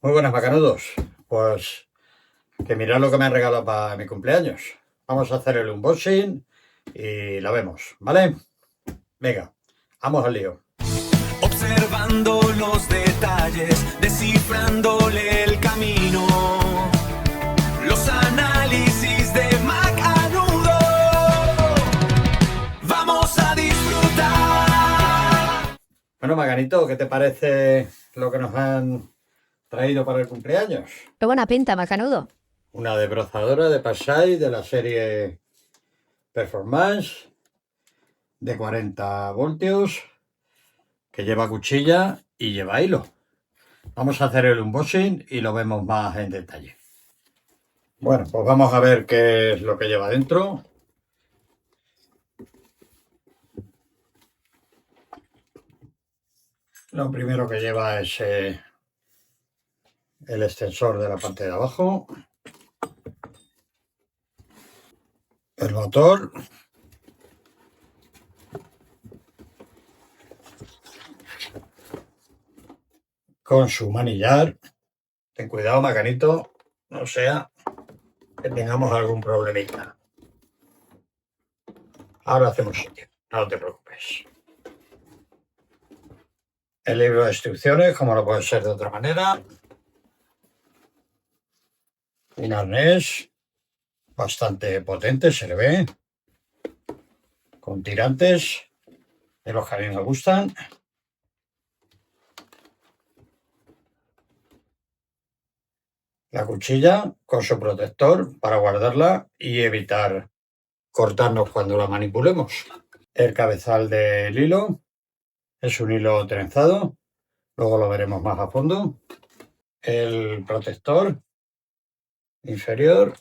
Muy buenas, macanudos. Pues que mirad lo que me han regalado para mi cumpleaños. Vamos a hacer el unboxing y la vemos, ¿vale? Venga, vamos al lío. Observando los detalles, descifrándole el camino. Los análisis de Macanudo. Vamos a disfrutar. Bueno, Macanito, ¿qué te parece lo que nos han traído para el cumpleaños? Qué buena pinta, Macanudo. Una desbrozadora de Passai de la serie Performance de 40 voltios que lleva cuchilla y lleva hilo. Vamos a hacer el unboxing y lo vemos más en detalle. Bueno, pues vamos a ver qué es lo que lleva dentro. Lo primero que lleva es el extensor de la parte de abajo, el motor, con su manillar. Ten cuidado, Macanito, no sea que tengamos algún problemita. Ahora hacemos sitio, no te preocupes. El libro de instrucciones, como no puede ser de otra manera. Un arnés bastante potente, se le ve, con tirantes de los que a mí me gustan. La cuchilla con su protector para guardarla y evitar cortarnos cuando la manipulemos. El cabezal del hilo es un hilo trenzado, luego lo veremos más a fondo. El protector inferior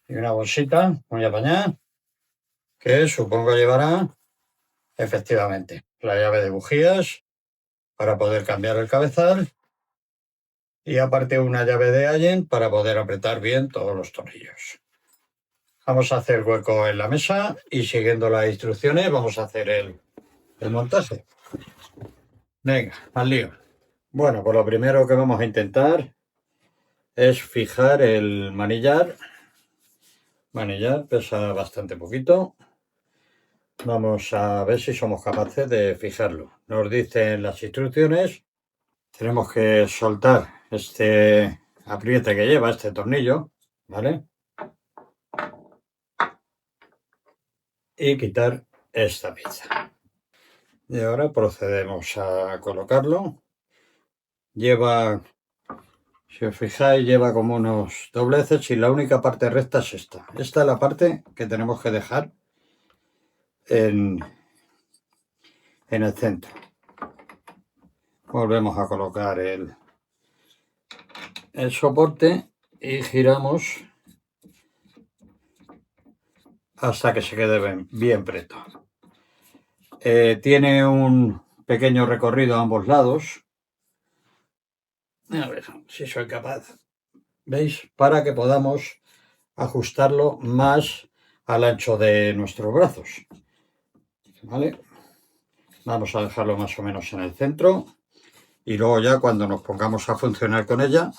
y una bolsita muy apañada que supongo llevará efectivamente la llave de bujías para poder cambiar el cabezal y aparte una llave de Allen para poder apretar bien todos los tornillos. Vamos a hacer hueco en la mesa y siguiendo las instrucciones vamos a hacer el montaje. Venga, al lío. Bueno, pues lo primero que vamos a intentar es fijar el manillar. Manillar pesa bastante poquito. Vamos a ver si somos capaces de fijarlo. Nos dicen las instrucciones. Tenemos que soltar este apriete que lleva, este tornillo, ¿vale? Y quitar esta pieza. Y ahora procedemos a colocarlo. Lleva, si os fijáis, lleva como unos dobleces y la única parte recta es esta. Esta es la parte que tenemos que dejar en el centro. Volvemos a colocar el soporte y giramos hasta que se quede bien preto. Tiene un pequeño recorrido a ambos lados. A ver si soy capaz. ¿Veis? Para que podamos ajustarlo más al ancho de nuestros brazos. ¿Vale? Vamos a dejarlo más o menos en el centro. Y luego ya cuando nos pongamos a funcionar con ella,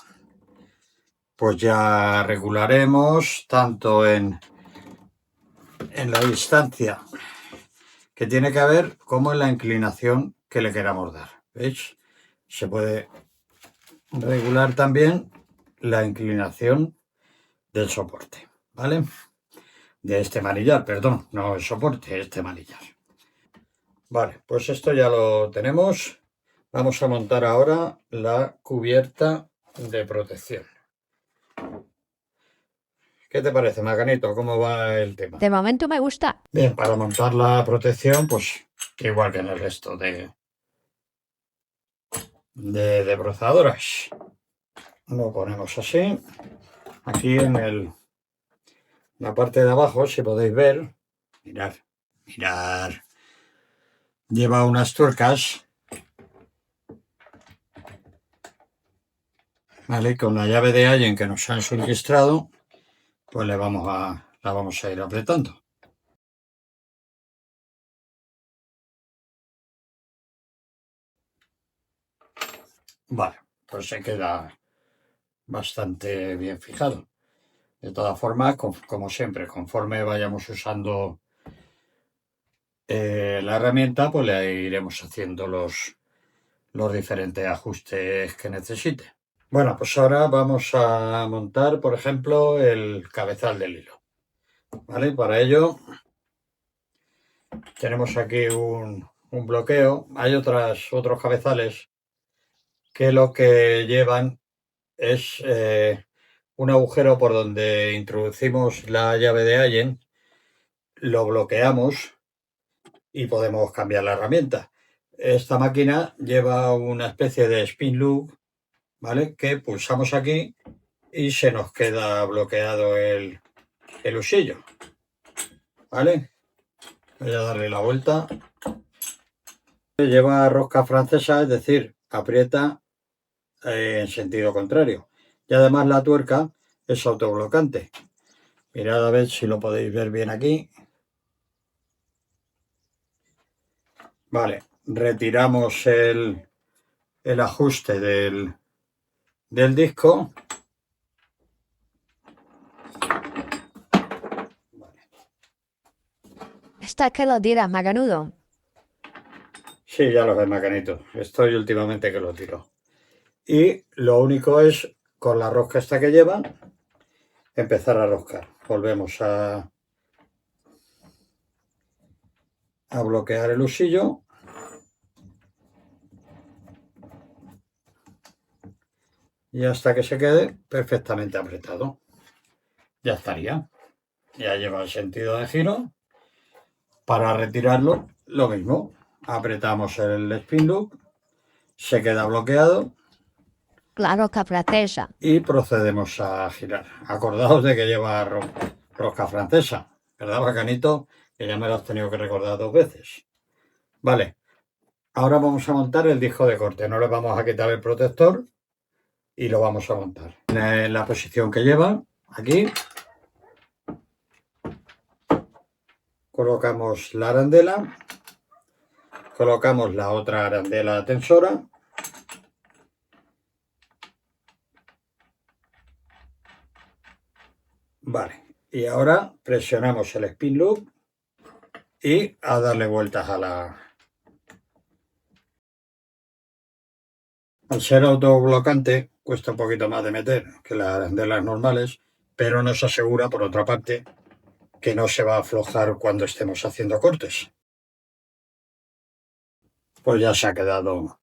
pues ya regularemos tanto en la distancia que tiene que haber como en la inclinación que le queramos dar. ¿Veis? Se puede regular también la inclinación del soporte, ¿vale? De este manillar, perdón, no el soporte, este manillar. Vale, pues esto ya lo tenemos. Vamos a montar ahora la cubierta de protección. ¿Qué te parece, Macanito? ¿Cómo va el tema? De momento me gusta. Bien, para montar la protección, pues igual que en el resto de desbrozadoras. Lo ponemos así. Aquí en la parte de abajo, si podéis ver, mirad, lleva unas tuercas, ¿vale? Con la llave de Allen que nos han suministrado, pues la vamos a ir apretando. Vale, pues se queda bastante bien fijado. De todas formas, como siempre, conforme vayamos usando la herramienta, pues le iremos haciendo los diferentes ajustes que necesite. Bueno, pues ahora vamos a montar, por ejemplo, el cabezal del hilo. ¿Vale? Para ello tenemos aquí un bloqueo. Hay otros cabezales que lo que llevan es un agujero por donde introducimos la llave de Allen, lo bloqueamos y podemos cambiar la herramienta. Esta máquina lleva una especie de spin loop, ¿vale? Que pulsamos aquí y se nos queda bloqueado el usillo, ¿vale? Voy a darle la vuelta. Lleva rosca francesa, es decir, aprieta en sentido contrario. Y además la tuerca es autoblocante. Mirad a ver si lo podéis ver bien aquí. Vale, retiramos el ajuste del disco. Está que lo tiras, macanudo. Sí, ya lo ves, macanito. Estoy últimamente que lo tiro. Y lo único es, con la rosca esta que lleva, empezar a roscar. Volvemos a bloquear el usillo. Y hasta que se quede perfectamente apretado. Ya estaría. Ya lleva el sentido de giro. Para retirarlo, lo mismo. Apretamos el spin loop, se queda bloqueado. La rosca francesa. Y procedemos a girar. Acordaos de que lleva rosca francesa, ¿verdad, bacanito? Que ya me lo has tenido que recordar 2 veces. Vale. Ahora vamos a montar el disco de corte. No le vamos a quitar el protector y lo vamos a montar. En la posición que lleva, aquí, colocamos la arandela, colocamos la otra arandela tensora, vale, y ahora presionamos el spin loop y a darle vueltas a la... Al ser autoblocante cuesta un poquito más de meter que las arandelas normales, pero nos asegura, por otra parte, que no se va a aflojar cuando estemos haciendo cortes. Pues ya se ha quedado,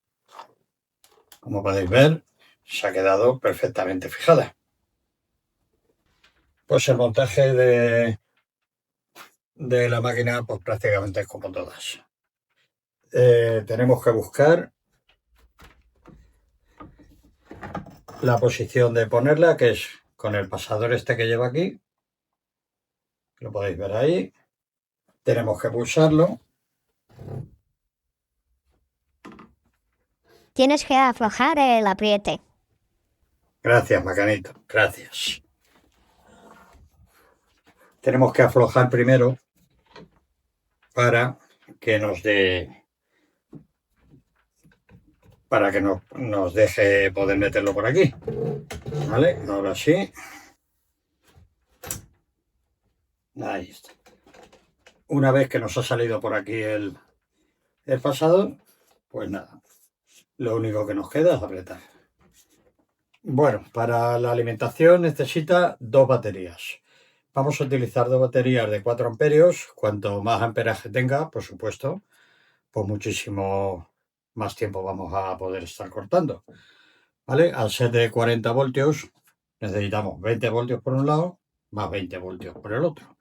como podéis ver, se ha quedado perfectamente fijada. Pues el montaje de la máquina, pues prácticamente es como todas. Tenemos que buscar la posición de ponerla, que es con el pasador este que lleva aquí. Lo podéis ver ahí. Tenemos que pulsarlo. Tienes que aflojar el apriete. Gracias, macanito. Gracias. Tenemos que aflojar primero para que nos dé... para que nos deje poder meterlo por aquí. ¿Vale? Ahora sí. Ahí está. Una vez que nos ha salido por aquí el pasador, pues nada. Lo único que nos queda es apretar. Bueno, para la alimentación necesita 2 baterías. Vamos a utilizar 2 baterías de 4 amperios. Cuanto más amperaje tenga, por supuesto, pues muchísimo más tiempo vamos a poder estar cortando. ¿Vale? Al ser de 40 voltios, necesitamos 20 voltios por un lado, más 20 voltios por el otro.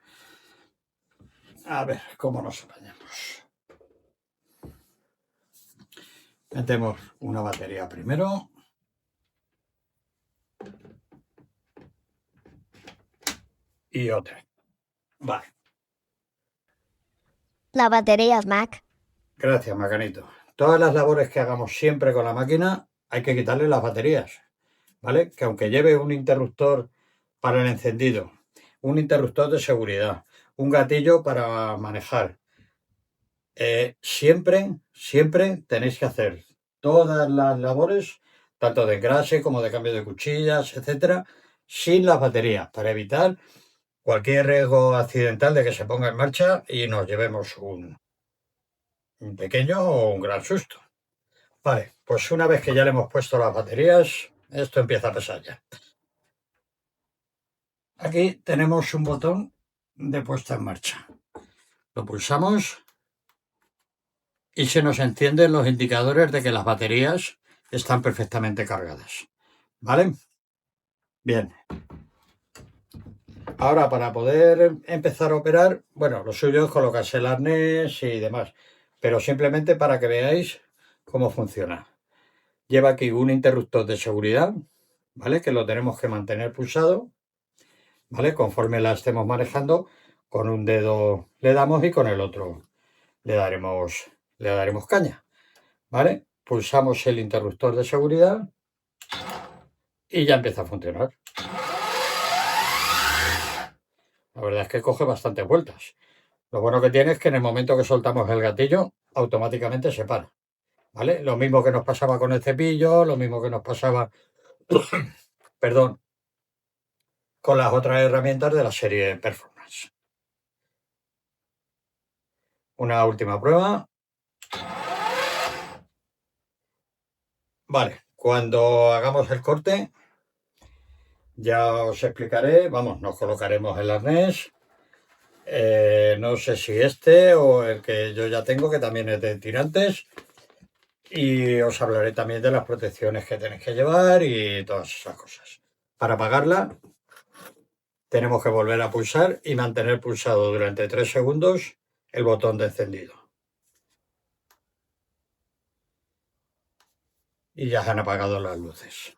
A ver cómo nos apañamos. Metemos una batería primero. Y otra. Vale. La batería es Mac. Gracias, macanito. Todas las labores que hagamos siempre con la máquina hay que quitarle las baterías, ¿vale? Que aunque lleve un interruptor para el encendido, un interruptor de seguridad, un gatillo para manejar, siempre tenéis que hacer todas las labores tanto de engrase como de cambio de cuchillas, etcétera, sin las baterías, para evitar cualquier riesgo accidental de que se ponga en marcha y nos llevemos un pequeño o un gran susto. Vale, pues una vez que ya le hemos puesto las baterías, esto empieza a pesar ya. Aquí tenemos un botón de puesta en marcha. Lo pulsamos y se nos encienden los indicadores de que las baterías están perfectamente cargadas. ¿Vale? Bien. Ahora, para poder empezar a operar, bueno, lo suyo es colocarse el arnés y demás, pero simplemente para que veáis cómo funciona. Lleva aquí un interruptor de seguridad, ¿vale? Que lo tenemos que mantener pulsado, ¿vale? Conforme la estemos manejando, con un dedo le damos y con el otro le daremos caña, ¿vale? Pulsamos el interruptor de seguridad y ya empieza a funcionar. La verdad es que coge bastantes vueltas. Lo bueno que tiene es que en el momento que soltamos el gatillo, automáticamente se para, ¿vale? Lo mismo que nos pasaba con el cepillo, lo mismo que nos pasaba, perdón, con las otras herramientas de la serie Performance. Una última prueba. Vale, cuando hagamos el corte, ya os explicaré, vamos, nos colocaremos el arnés. No sé si este o el que yo ya tengo, que también es de tirantes. Y os hablaré también de las protecciones que tenéis que llevar y todas esas cosas. Para apagarla, tenemos que volver a pulsar y mantener pulsado durante 3 segundos el botón de encendido. Y ya se han apagado las luces.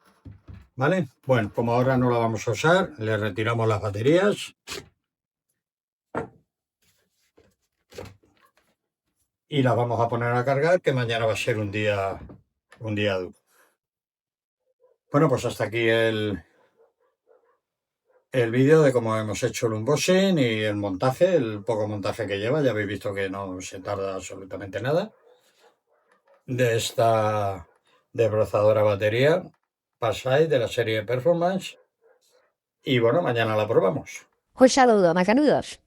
¿Vale? Bueno, como ahora no la vamos a usar, le retiramos las baterías. Y las vamos a poner a cargar, que mañana va a ser un día duro. Bueno, pues hasta aquí el vídeo de cómo hemos hecho el unboxing y el montaje, el poco montaje que lleva. Ya habéis visto que no se tarda absolutamente nada. De esta desbrozadora batería Passai de la serie Performance. Y bueno, mañana la probamos. Un saludo, macanudos.